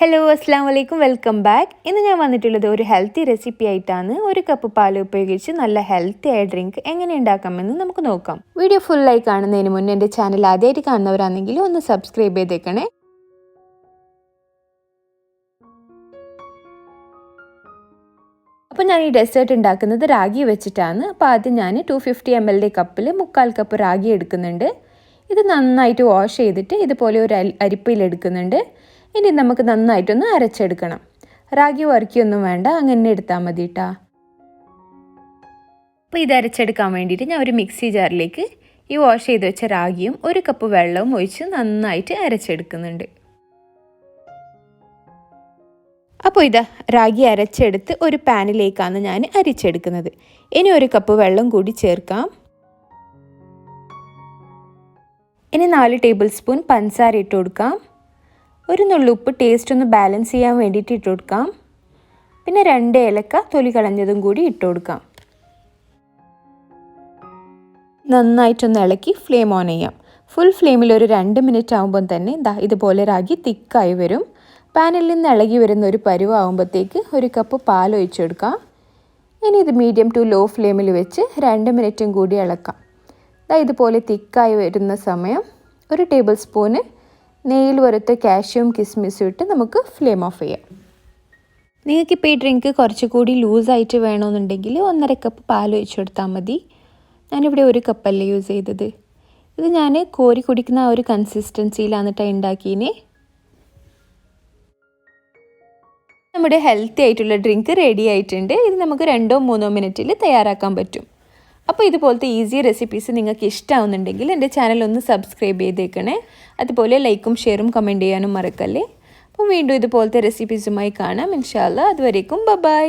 Hello അസ്സലാമു അലൈക്കും welcome back. ഇന്ന് ഞാൻ വന്നിട്ടുള്ളത് ഒരു ഹെൽത്തി റെസിപ്പി ആയിട്ടാണ്. ഒരു കപ്പ് പാൽ ഉപയോഗിച്ച് നല്ല ഹെൽത്തി ആയ ഡ്രിങ്ക് എങ്ങനെ ഉണ്ടാക്കാമെന്ന് നമുക്ക് നോക്കാം. വീഡിയോ ഫുള്ളായി കാണുന്നതിന് മുന്നേ എൻ്റെ ചാനൽ ആദ്യമായിട്ട് കാണുന്നവരാണെങ്കിൽ ഒന്ന് സബ്സ്ക്രൈബ് ചെയ്തേക്കണേ. അപ്പോൾ ഞാൻ ഈ ഡെസേർട്ട് ഉണ്ടാക്കുന്നത് റാഗി വെച്ചിട്ടാണ്. അപ്പോൾ ആദ്യം ഞാൻ 250 ml കപ്പിൽ 1/4 കപ്പ് റാഗി എടുക്കുന്നുണ്ട്. ഇത് നന്നായിട്ട് വാഷ് ചെയ്തിട്ട് ഇതുപോലെ ഒരു അരിപ്പയിൽ എടുക്കുന്നുണ്ട്. ഇനി നമുക്ക് നന്നായിട്ടൊന്ന് അരച്ചെടുക്കണം. റാഗി വറുക്കിയൊന്നും വേണ്ട, അങ്ങനെ എടുത്താൽ മതി കേട്ടോ. അപ്പോൾ ഇത് അരച്ചെടുക്കാൻ വേണ്ടിയിട്ട് ഞാൻ ഒരു മിക്സി ജാറിലേക്ക് ഈ വാഷ് ചെയ്ത് വെച്ച റാഗിയും 1 കപ്പ് വെള്ളവും ഒഴിച്ച് നന്നായിട്ട് അരച്ചെടുക്കുന്നുണ്ട്. അപ്പോൾ ഇതാ റാഗി അരച്ചെടുത്ത് ഒരു പാനിലേക്കാണ് ഞാൻ അരിച്ചെടുക്കുന്നത്. ഇനി 1 കപ്പ് വെള്ളം കൂടി ചേർക്കാം. ഇനി 4 ടേബിൾ സ്പൂൺ പഞ്ചസാര ഇട്ട് കൊടുക്കാം. ഒരു നുള്ളുപ്പ് ടേസ്റ്റ് ഒന്ന് ബാലൻസ് ചെയ്യാൻ വേണ്ടിയിട്ട് ഇട്ട് കൊടുക്കാം. പിന്നെ 2 ഏലക്ക തൊലി കളഞ്ഞതും കൂടി ഇട്ട് കൊടുക്കാം. നന്നായിട്ടൊന്ന് ഇളക്കി ഫ്ലെയിം ഓൺ ചെയ്യാം. ഫുൾ ഫ്ലെയിമിൽ ഒരു 2 മിനിറ്റ് ആകുമ്പം തന്നെ ഇതുപോലെ റാഗി തിക്കായി വരും. പാനിൽ നിന്ന് ഇളകി വരുന്ന ഒരു പരുവാകുമ്പോഴത്തേക്ക് 1 കപ്പ് പാൽ ഒഴിച്ചെടുക്കാം. ഇനി ഇത് മീഡിയം ടു ലോ ഫ്ലെയിമിൽ വെച്ച് 2 മിനിറ്റും കൂടി ഇളക്കാം. ഇതുപോലെ തിക്കായി വരുന്ന സമയം 1 ടേബിൾ സ്പൂണ് നെയ്യിൽ വറുത്ത കാഷ്യൂം കിസ്മിസും ഇട്ട് നമുക്ക് ഫ്ലെയിം ഓഫ് ചെയ്യാം. നിങ്ങൾക്കിപ്പോൾ ഈ ഡ്രിങ്ക് കുറച്ചുകൂടി ലൂസായിട്ട് വേണമെന്നുണ്ടെങ്കിൽ 1.5 കപ്പ് പാൽ ഒഴിച്ചു കൊടുത്താൽ മതി. ഞാനിവിടെ 1 കപ്പല്ലേ യൂസ് ചെയ്തത്. ഇത് ഞാൻ കോരി കുടിക്കുന്ന ആ ഒരു കൺസിസ്റ്റൻസിയിലാണ് ഉണ്ടാക്കിയതിന്. നമ്മുടെ ഹെൽത്തി ആയിട്ടുള്ള ഡ്രിങ്ക് റെഡി ആയിട്ടുണ്ട്. ഇത് നമുക്ക് 2-3 മിനിറ്റിൽ തയ്യാറാക്കാൻ പറ്റും. അപ്പോൾ ഇതുപോലത്തെ ഈസി റെസിപ്പീസ് നിങ്ങൾക്ക് ഇഷ്ടമാവുന്നുണ്ടെങ്കിൽ എൻ്റെ ചാനൽ ഒന്ന് സബ്സ്ക്രൈബ് ചെയ്തേക്കണേ. അതുപോലെ ലൈക്കും ഷെയറും കമൻറ്റ് ചെയ്യാനും മറക്കല്ലേ. അപ്പോൾ വീണ്ടും ഇതുപോലത്തെ റെസിപ്പീസുമായി കാണാം ഇൻഷാ അല്ലാ. അതുവരേക്കും ബൈ.